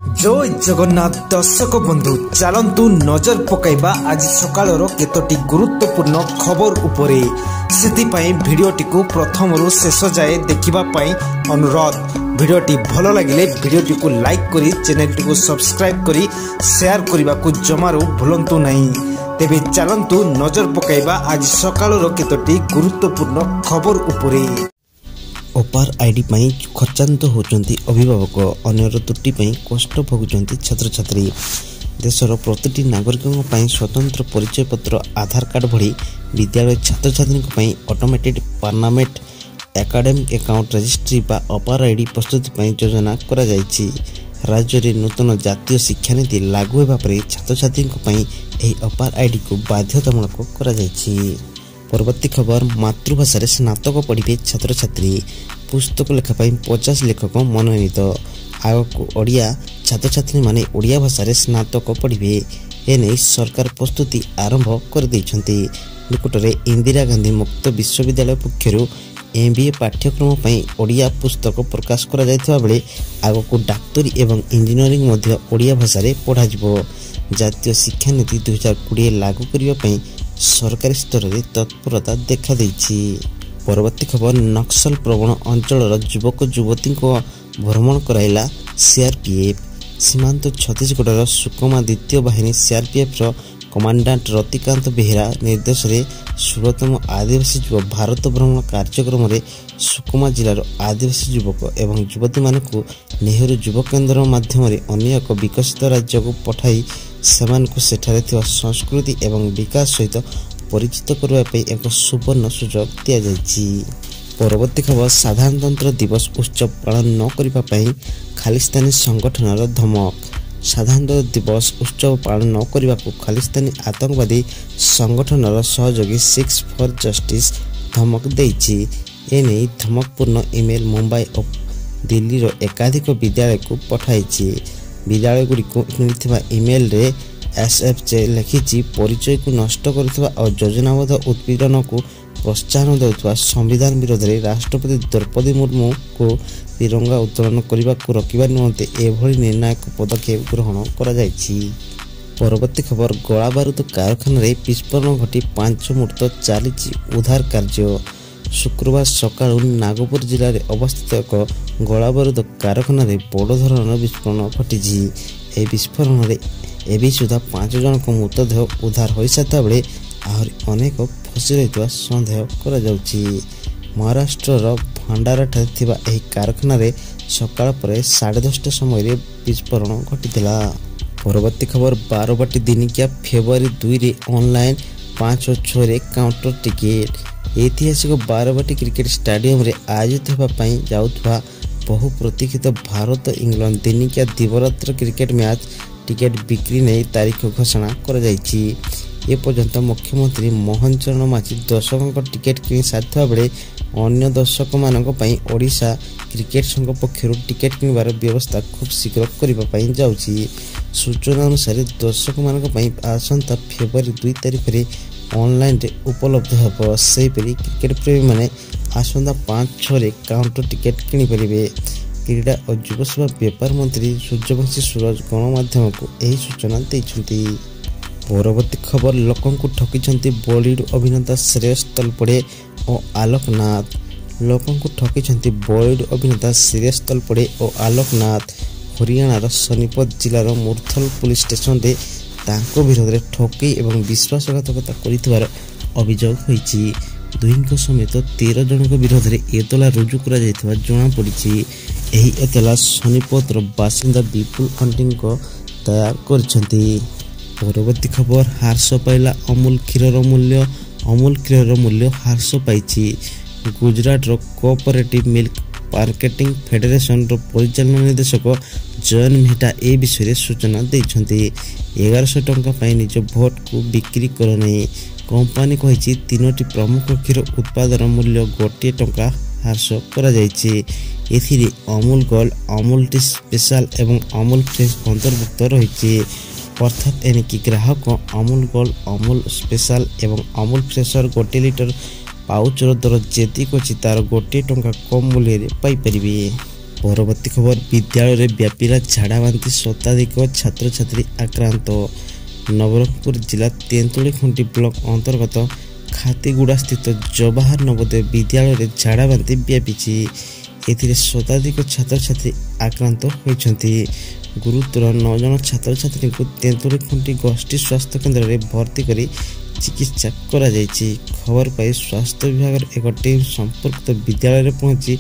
जय जगन्नाथ दर्शक बंधु चलतु नजर पकाइबा आज सकाळर केतोटी गुरुत्वपूर्ण खबर उपरे सेतिपाई भिडियोटी को प्रथम रु शेष जाए देखिबा पाई अनुरोध। भिडियोटी भल लगिले भिडियोटी को लाइक करी चैनल टी को सब्सक्राइब करी शेयर करने को जमारू भूलंतु नहीं। तेबे चलतु नजर पकाइबा आज सकाळर केतोटी गुरुत्वपूर्ण खबर उपरे। ओपार आईडी पाई खर्चांत होचंती अभिभावक अन्यर त्रुटि पाई कष्ट भोगुचंती छात्र छात्री। देशर प्रतिटी नागरिकों पाई स्वतंत्र परिचय पत्र आधार कार्ड भड़ी विद्यालय छात्र छात्री पाई automated permanent academic account registry बा ओपार आईडी प्रस्तुति पाई योजना करा जायछि। राज्य रे नूतन जातीय शिक्षा नीति लागू हेबा परे छात्र छात्री पाई एही ओपार आईडी को बाध्यतामूलक करा जायछि। परवर्ती खबर मातृभाषा रे स्नातक पढ़िबे छात्र छात्री। पुस्तक लेखा पाई 50 लेखक मनोनीत। आगको ओडिया छात्र छात्री माने ओडिया भाषा रे स्नातक पढ़िबे एने सरकार प्रस्तुति आरंभ कर दैछंती। निकटरे इंदिरा गांधी मुक्त विश्वविद्यालय पक्षरु एमबीए पाठ्यक्रम पाई ओडिया पुस्तक प्रकाश करा जायथवा बेले आगको डाक्टरी एवं इंजीनियरिंग मध्य ओडिया भाषा रे पढ़ा जिवो। जातीय शिक्षा नीति 2020 लागू करिवा पाई सरकारी स्तर में तत्परता देखा देछि। परवर्ती खबर नक्सल प्रवण अंचल युवक युवती को भ्रमण कराइला सीआरपीएफ। सीमांत छत्तीसगढ़ सुकमा द्वितीय बाहिनी सीआरपीएफ कमांडेंट रतिकांत बेहेरा निर्देश रे 16तम आदिवासी युव भारत भ्रमण कार्यक्रम रे सुकमा जिलार आदिवासी युवक एवं युवती मानकु नेहरू युव केन्द्र माध्यम रे अन्य एक विकसित राज्य को पठाई सेमानकु सेठारे थिवा संस्कृति एवं विकास सहित परिचित करबा पे एक सुवर्ण सुजोग दिया जायछि। परवर्ती खबर साधारणतंत्र दिवस उत्सव पालन न करिबा पई खालिस्तानी संगठनर धमक। साधारणतंत्र दिवस उत्सव पालन न करिबा को खालिस्तानी आतंकवादी संगठनर सहयोगी सिक्स फॉर जस्टिस धमक देछि। एने धमकपूर्ण ईमेल मुंबई और दिल्ली रो एकाधिक विद्यालय को पठाइछि। विद्यालय गुडी को मिलथिबा ईमेल रे एसएफजे लिखिछि परिचय को नष्ट करथिबा और योजनाबद्ध उत्पीड़न को प्रोत्साहन देउथबा संविधान विरोध रे राष्ट्रपति द्रौपदी मुर्मू को तिरंगा उत्तोलन करबा को रोकिबा निमंते एभली निर्णायक पदक्षेप ग्रहण करा जायछि। परवर्ती खबर गोला बारूद कारखाना रे विस्फोरण घटी 5 मुहूर्त चलीछि उद्धार कार्य। शुक्रवार सकाळु नागपुर जिले में अवस्थित एक गोला बारूद कारखाना रे बड़ धरणर विस्फोरण घटी। ए विस्फोरण रे एबी सुधा 5 जन को मृतदेह उद्धार हो साता बेले आहरी अनेक फसी रहितवा संदेह करा जाउछि। महाराष्ट्रर भंडारा ठारे थिबा एही कारखाना रे सकाळ परे 10:30 समय रे विस्फोरण घटितिला। परवर्ती खबर बारवाटी दिनिकिया फेब्रुआरी 2 रे ऑनलाइन 5 और 6 रे काउंटर टिकेट। ऐतिहासिक बारवाटी क्रिकेट स्टेडियम रे आयोजित होबा पई जाउथवा बहु प्रतीक्षित भारत इंग्लैंड दिनिकिया दिवरात्र क्रिकेट मैच टिकेट बिक्री नहीं तारीख घोषणा कर जायछि। ए पर्यंत मुख्यमंत्री मोहन चरण माझी दर्शकों टिकेट किनि साथवा बेले अन्य दर्शक मानक पई ओडिशा क्रिकेट संघ पक्षरु टिकेट किनिबार व्यवस्था खूब शीघ्र करिबा पई जाउछि। सूचना अनुसार दर्शक मानक पई आसंता फेब्रुआरी 2 तारिख रे ऑनलाइन रे उपलब्ध हेबो। सेहिपरि क्रिकेट प्रेमी माने आसंता 5-6 रे काउंटर टिकेट किनि परिबे। क्रीड़ा और युव सेवा व्यापार मंत्री सूर्यवंशी सूरज गणमाध्यम को यही सूचना देइछन्ति। परवर्ती खबर लोकों को ठकिछन्ति बॉलीवुड अभिनेता श्रेयस तलपड़े और आलोकनाथ। लोकों को ठकिछन्ति बॉलीवुड अभिनेता श्रेयस तलपड़े और आलोकनाथ। हरियाणार सोनीपत जिलार मुरथल पुलिस स्टेशन रे तांको विरोध रे ठकी एवं विश्वासघातकता करिथिबार अभियोग होईछि। दुहिंको समेत 13 जन विरोध में एतला रुजु करा जायथिबा जणा पड़िछि। एही एतला सोनीपतर बासिंदा विपुल अंटिंग को तैयार करछन्ति। परवर्ती खबर ह्रास पाइला अमूल क्षीर मूल्य ह्रास पाइछि। गुजरात रो कोऑपरेटिव मिल्क मार्केटिंग फेडरेशन रो परिचालन निर्देशक जयन मेहता ए विषय सूचना देइछन्ति। 1100 टंका पाई निज भोट को बिक्री कर नहीं। कंपनी कहिछि 3टी प्रमुख क्षीर उत्पादन मूल्य 1 टंका ह्रास करा जायछि। एथिरे Amul gold, Amul tea special एवं अमूल फ्रेश अंतर्भुक्त रहिछि। अर्थात एनिकी ग्राहक अमूल गोल्ड, अमूल स्पेशल एवं अमूल फ्रेशर 1 लिटर पाउचर दर जेतिक अछि तार 1 टंका कम मूल्य रे पाई परिबे। ପରବର୍ତ୍ତୀ ଖବର ବିଦ୍ୟାଳୟରେ ବ୍ୟାପିଲା ଝାଡ଼ା ବାନ୍ତି ଶତାଧିକ ଛାତ୍ରଛାତ୍ରୀ ଆକ୍ରାନ୍ତ। ନବରଙ୍ଗପୁର ଜିଲ୍ଲା ତେନ୍ତୁଳି ଖୁଣ୍ଟି ବ୍ଲକ ଅନ୍ତର୍ଗତ ଖାତିଗୁଡ଼ା ସ୍ଥିତ ଜବାହାର ନବୋଦୟ ବିଦ୍ୟାଳୟରେ ଝାଡ଼ା ବାନ୍ତି ବ୍ୟାପିଛି। ଏଥିରେ ଶତାଧିକ ଛାତ୍ରଛାତ୍ରୀ ଆକ୍ରାନ୍ତ ହୋଇଛନ୍ତି। ଗୁରୁତର 9 ଜଣ ଛାତ୍ରଛାତ୍ରୀଙ୍କୁ ତେନ୍ତୁଳି ଖୁଣ୍ଟି ଗୋଷ୍ଠୀ ସ୍ୱାସ୍ଥ୍ୟ କେନ୍ଦ୍ରରେ ଭର୍ତ୍ତି କରି ଚିକିତ୍ସା କରାଯାଇଛି। ଖବର ପାଇ ସ୍ୱାସ୍ଥ୍ୟ ବିଭାଗର ଏକ ଟିମ୍ ସମ୍ପୃକ୍ତ ବିଦ୍ୟାଳୟରେ ପହଞ୍ଚି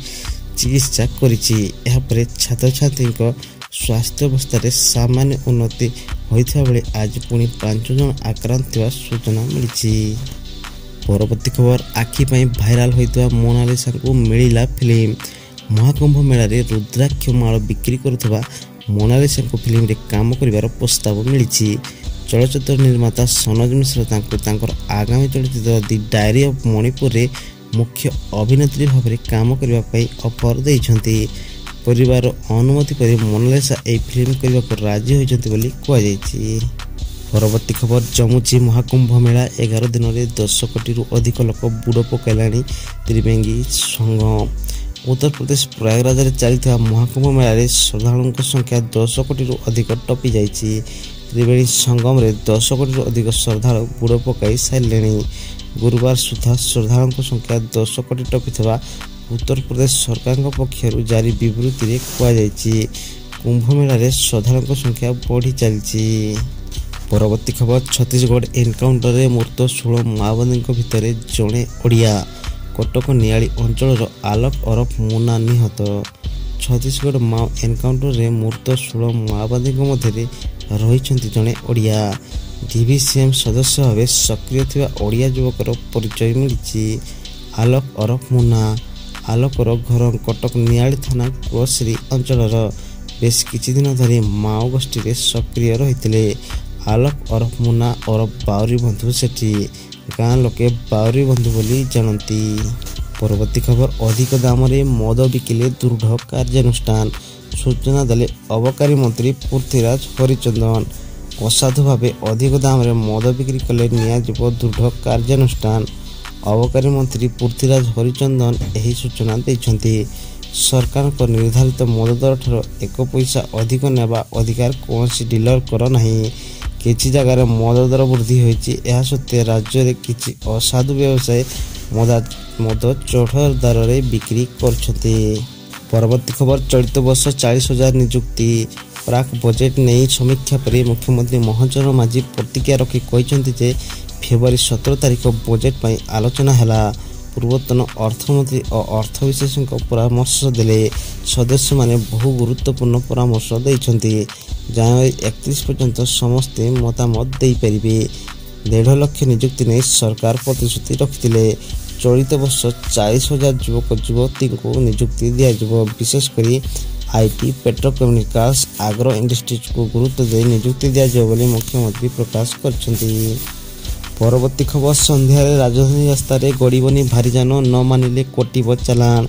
ଚିକିତ୍ସା କରିଛି। ଏହାପରେ ଛାତ୍ରଛାତ୍ରୀଙ୍କ ସ୍ୱାସ୍ଥ୍ୟାବସ୍ଥାରେ ସାମାନ୍ୟ ଉନ୍ନତି ହୋଇଥିବା ବେଳେ ଆଜି ପୁଣି 5 ଜଣ ଆକ୍ରାନ୍ତ ଥିବା ସୂଚନା ମିଳିଛି। ପରବର୍ତ୍ତୀ ଖବର ଆଖି ପାଇଁ ଭାଇରାଲ ହୋଇଥିବା ମୋନାଲିସାଙ୍କୁ ମିଳିଲା ଫିଲ୍ମ। ମହାକୁମ୍ଭ ମେଳାରେ ରୁଦ୍ରାକ୍ଷ ମାଳ ବିକ୍ରି କରୁଥିବା ମୋନାଲିସାଙ୍କୁ ଫିଲ୍ମରେ କାମ କରିବାର ପ୍ରସ୍ତାବ ମିଳିଛି। ଚଳଚ୍ଚିତ୍ର ନିର୍ମାତା ସନୋଜ ମିଶ୍ର ତାଙ୍କୁ ତାଙ୍କର ଆଗାମୀ ଚଳଚ୍ଚିତ୍ର ଦି ଡାଏରୀ ଅଫ୍ ମଣିପୁରରେ ମୁଖ୍ୟ ଅଭିନେତ୍ରୀ ଭାବରେ କାମ କରିବା ପାଇଁ ଅଫର ଦେଇଛନ୍ତି। ପରିବାର ଅନୁମତି ପରେ ମୋନାଲିସା ଏହି ଫିଲ୍ମ କରିବାକୁ ରାଜି ହୋଇଛନ୍ତି ବୋଲି କୁହାଯାଇଛି। ପରବର୍ତ୍ତୀ ଖବର ଜମୁଛି ମହାକୁମ୍ଭ ମେଳା। 11 ଦିନରେ 10 କୋଟିରୁ ଅଧିକ ଲୋକ ବୁଡ଼ ପକାଇଲାଣି ତ୍ରିବେଙ୍ଗୀ ସଂଗମ। ଉତ୍ତରପ୍ରଦେଶ ପ୍ରୟାଗରାଜରେ ଚାଲିଥିବା ମହାକୁମ୍ଭ ମେଳାରେ ଶ୍ରଦ୍ଧାଳୁଙ୍କ ସଂଖ୍ୟା 10 କୋଟିରୁ ଅଧିକ ଟପି ଯାଇଛି। ତ୍ରିବେଣୀ ସଂଗମରେ 10 କୋଟିରୁ ଅଧିକ ଶ୍ରଦ୍ଧାଳୁ ବୁଡ଼ ପକାଇ ସାରିଲେଣି। ଗୁରୁବାର ସୁଦ୍ଧା ଶ୍ରଦ୍ଧାଳୁଙ୍କ ସଂଖ୍ୟା 10 କୋଟି ଟପିଥିବା ଉତ୍ତରପ୍ରଦେଶ ସରକାରଙ୍କ ପକ୍ଷରୁ ଜାରି ବିବୃତ୍ତିରେ କୁହାଯାଇଛି। କୁମ୍ଭମେଳାରେ ଶ୍ରଦ୍ଧାଳୁଙ୍କ ସଂଖ୍ୟା ବଢ଼ି ଚାଲିଛି। ପରବର୍ତ୍ତୀ ଖବର ଛତିଶଗଡ଼ ଏନକାଉଣ୍ଟରରେ ମୃତ 16 ମାଓବାଦୀଙ୍କ ଭିତରେ ଜଣେ ଓଡ଼ିଆ। କଟକ ନିଆଳି ଅଞ୍ଚଳର ଆଲୋକ ଓରଫ ମୁନା ନିହତ। ଛତିଶଗଡ଼ ମାଓ ଏନକାଉଣ୍ଟରରେ ମୃତ 16 ମାଓବାଦୀଙ୍କ ମଧ୍ୟରେ ରହିଛନ୍ତି ଜଣେ ଓଡ଼ିଆ। DVCM ସଦସ୍ୟ ଭାବେ ସକ୍ରିୟ ଥିବା ଓଡ଼ିଆ ଯୁବକର ପରିଚୟ ମିଳିଛି। ଆଲୋକ ଓରଫ ମୁନା। ଆଲୋକର ଘର କଟକ ନିଆଳି ଥାନା କୁଳଶ୍ରୀ ଅଞ୍ଚଳର। ବେଶ କିଛି ଦିନ ଧରି ମାଓ ଗୋଷ୍ଠୀରେ ସକ୍ରିୟ ରହିଥିଲେ। ଆଲୋକ ଓରଫ ମୁନା ଓରଫ ବାଉରୀ ବନ୍ଧୁ ସେଠୀ। ଗାଁ ଲୋକେ ବାଉରୀ ବନ୍ଧୁ ବୋଲି ଜାଣନ୍ତି। ପରବର୍ତ୍ତୀ ଖବର ଅଧିକ ଦାମରେ ମଦ ବିକିଲେ ଦୃଢ଼ କାର୍ଯ୍ୟାନୁଷ୍ଠାନ। ସୂଚନା ଦେଲେ ଅବକାରୀ ମନ୍ତ୍ରୀ ପୃଥ୍ୱୀରାଜ ହରିଚନ୍ଦନ। ଅସାଧୁ ଭାବେ ଅଧିକ ଦାମରେ ମଦ ବିକ୍ରି କଲେ ନିଆଯିବ ଦୃଢ଼ କାର୍ଯ୍ୟାନୁଷ୍ଠାନ। ଅବକାରୀ ମନ୍ତ୍ରୀ ପୃଥ୍ୱୀରାଜ ହରିଚନ୍ଦନ ଏହି ସୂଚନା ଦେଇଛନ୍ତି। ସରକାରଙ୍କ ନିର୍ଦ୍ଧାରିତ ମଦ ଦରଠାରୁ 1 ପଇସା ଅଧିକ ନେବା ଅଧିକାର କୌଣସି ଡିଲରଙ୍କର ନାହିଁ। କିଛି ଜାଗାରେ ମଦ ଦର ବୃଦ୍ଧି ହୋଇଛି। ଏହା ସତ୍ତ୍ୱେ ରାଜ୍ୟରେ କିଛି ଅସାଧୁ ବ୍ୟବସାୟୀ ମଦ ଚଢ଼ ଦରରେ ବିକ୍ରି କରୁଛନ୍ତି। ପରବର୍ତ୍ତୀ ଖବର ଚଳିତ ବର୍ଷ 40,000 ନିଯୁକ୍ତି। ପ୍ରାକ୍ ବଜେଟ୍ ନେଇ ସମୀକ୍ଷା ପରେ ମୁଖ୍ୟମନ୍ତ୍ରୀ ମୋହନ ଚରଣ ମାଝୀ ପ୍ରତିକ୍ରିୟା ରଖି କହିଛନ୍ତି ଯେ ଫେବୃଆରୀ 17 ତାରିଖ ବଜେଟ୍ ପାଇଁ ଆଲୋଚନା ହେଲା। ପୂର୍ବତନ ଅର୍ଥମନ୍ତ୍ରୀ ଓ ଅର୍ଥ ବିଶେଷଜ୍ଞଙ୍କ ପରାମର୍ଶ ଦେଲେ। ସଦସ୍ୟମାନେ ବହୁ ଗୁରୁତ୍ୱପୂର୍ଣ୍ଣ ପରାମର୍ଶ ଦେଇଛନ୍ତି। ଜାନୁଆରୀ 31 ପର୍ଯ୍ୟନ୍ତ ସମସ୍ତେ ମତାମତ ଦେଇପାରିବେ। 1.5 ଲକ୍ଷ ନିଯୁକ୍ତି ନେଇ ସରକାର ପ୍ରତିଶ୍ରୁତି ରଖିଥିଲେ। ଚଳିତ ବର୍ଷ 40,000 ଯୁବକ ଯୁବତୀଙ୍କୁ ନିଯୁକ୍ତି ଦିଆଯିବ। ବିଶେଷ କରି IT, ପେଟ୍ରୋକେମିକାଲ୍ସ, ଆଗ୍ରୋ ଇଣ୍ଡଷ୍ଟ୍ରିଜକୁ ଗୁରୁତ୍ୱ ଦେଇ ନିଯୁକ୍ତି ଦିଆଯିବ ବୋଲି ମୁଖ୍ୟମନ୍ତ୍ରୀ ପ୍ରକାଶ କରିଛନ୍ତି। ପରବର୍ତ୍ତୀ ଖବର ସନ୍ଧ୍ୟାରେ ରାଜଧାନୀ ରାସ୍ତାରେ ଗଡ଼ିବନି ଭାରିଯାନ, ନ ମାନିଲେ କଟିବ ଚାଲାଣ।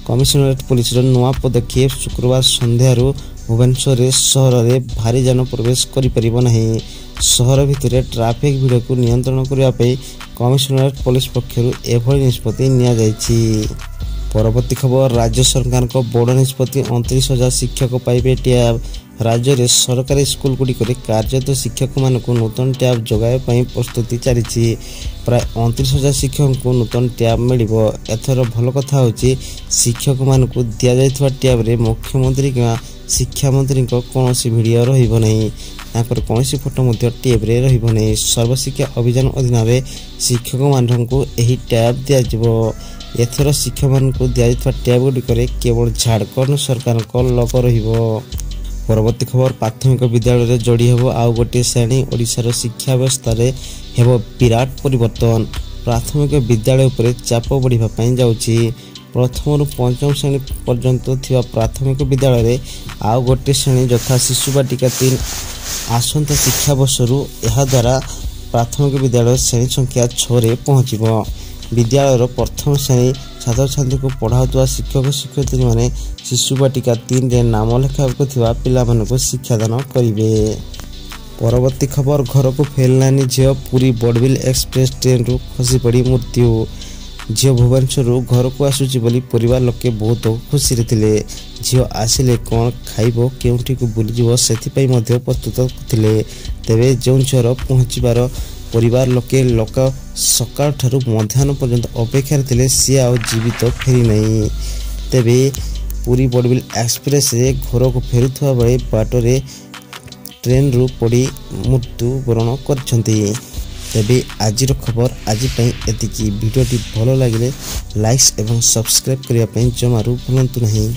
କମିଶନରେଟ୍ ପୁଲିସର ନୂଆ ପଦକ୍ଷେପ। ଶୁକ୍ରବାର ସନ୍ଧ୍ୟାରୁ ଭୁବନେଶ୍ୱର ସହରରେ ଭାରିଯାନ ପ୍ରବେଶ କରିପାରିବ ନାହିଁ। ସହର ଭିତରେ ଟ୍ରାଫିକ୍ ଭିଡ଼କୁ ନିୟନ୍ତ୍ରଣ କରିବା ପାଇଁ କମିଶନରେଟ୍ ପୁଲିସ ପକ୍ଷରୁ ଏଭଳି ନିଷ୍ପତ୍ତି ନିଆଯାଇଛି। ପରବର୍ତ୍ତୀ ଖବର ରାଜ୍ୟ ସରକାରଙ୍କ ବଡ଼ ନିଷ୍ପତ୍ତି। 29,000 ଶିକ୍ଷକ ପାଇବେ ଟ୍ୟାବ୍। ରାଜ୍ୟରେ ସରକାରୀ ସ୍କୁଲଗୁଡ଼ିକରେ କାର୍ଯ୍ୟରତ ଶିକ୍ଷକମାନଙ୍କୁ ନୂତନ ଟ୍ୟାବ୍ ଯୋଗାଇବା ପାଇଁ ପ୍ରସ୍ତୁତି ଚାଲିଛି। ପ୍ରାୟ 29,000 ଶିକ୍ଷକଙ୍କୁ ନୂତନ ଟ୍ୟାବ୍ ମିଳିବ। ଏଥର ଭଲ କଥା ହେଉଛି ଶିକ୍ଷକମାନଙ୍କୁ ଦିଆଯାଇଥିବା ଟ୍ୟାବ୍ରେ ମୁଖ୍ୟମନ୍ତ୍ରୀ କିମ୍ବା ଶିକ୍ଷାମନ୍ତ୍ରୀଙ୍କ କୌଣସି ଭିଡ଼ିଓ ରହିବ ନାହିଁ। ତାଙ୍କର କୌଣସି ଫଟୋ ମଧ୍ୟ ଟ୍ୟାବ୍ରେ ରହିବ ନାହିଁ। ସର୍ବଶିକ୍ଷା ଅଭିଯାନ ଅଧୀନରେ ଶିକ୍ଷକମାନଙ୍କୁ ଏହି ଟ୍ୟାବ୍ ଦିଆଯିବ। ଏଥର ଶିକ୍ଷକମାନଙ୍କୁ ଦିଆଯାଇଥିବା ଟ୍ୟାବ୍ ଗୁଡ଼ିକରେ କେବଳ ଝାଡ଼ଖଣ୍ଡ ସରକାରଙ୍କ ଲୋଗୋ ରହିବ। ପରବର୍ତ୍ତୀ ଖବର ପ୍ରାଥମିକ ବିଦ୍ୟାଳୟରେ ଯୋଡ଼ି ହେବ ଆଉ ଗୋଟିଏ ଶ୍ରେଣୀ। ଓଡ଼ିଶାର ଶିକ୍ଷା ବ୍ୟବସ୍ଥାରେ ହେବ ବିରାଟ ପରିବର୍ତ୍ତନ। ପ୍ରାଥମିକ ବିଦ୍ୟାଳୟ ଉପରେ ଚାପ ବଢ଼ିବା ପାଇଁ ଯାଉଛି। ପ୍ରଥମରୁ ପଞ୍ଚମ ଶ୍ରେଣୀ ପର୍ଯ୍ୟନ୍ତ ଥିବା ପ୍ରାଥମିକ ବିଦ୍ୟାଳୟରେ ଆଉ ଗୋଟିଏ ଶ୍ରେଣୀ ଯଥା ଶିଶୁ ବାଟିକା 3 ଆସନ୍ତା ଶିକ୍ଷାବର୍ଷରୁ। ଏହାଦ୍ୱାରା ପ୍ରାଥମିକ ବିଦ୍ୟାଳୟ ଶ୍ରେଣୀ ସଂଖ୍ୟା 6ରେ ପହଞ୍ଚିବ। ବିଦ୍ୟାଳୟର ପ୍ରଥମ ଶ୍ରେଣୀ ଛାତ୍ରଛାତ୍ରୀଙ୍କୁ ପଢ଼ାଉଥିବା ଶିକ୍ଷକ ଶିକ୍ଷୟିତ୍ରୀମାନେ ଶିଶୁ ବାଟିକା 3ରେ ନାମ ଲେଖାଇବାକୁ ଥିବା ପିଲାମାନଙ୍କୁ ଶିକ୍ଷାଦାନ କରିବେ। ପରବର୍ତ୍ତୀ ଖବର ଘରକୁ ଫେରିଲାନି ଝିଅ। ପୁରୀ ବଡ଼ବିଲ ଏକ୍ସପ୍ରେସ୍ ଟ୍ରେନ୍ରୁ ଖସିପଡ଼ି ମୃତ୍ୟୁ। झील भुवनेश्वर घर को आसुची बोली परिवार लोके बहुत खुशी रे थिले। झील आसिले कौन खाइबो केउठी को बुली जीवो सेथिपई मध्ये प्रस्तुत थिले। तेबे जो झील पहुँचबार परिवार लोके सकाळ ठारू मध्याह्न पर्यंत अपेक्षा थिले सी आ जीवित फेरी नहीं। तेबे पुरी बड़बिल एक्सप्रेस रे घर को फेरुथवा बेले बाटरे ट्रेन रु पड़ी मृत्युवरण करछंती। तेबे आजिर खबर आज एतिकी। वीडियोटी भल लगे लाइक्स एवं सब्सक्राइब करने जमारू भूलु नहीं।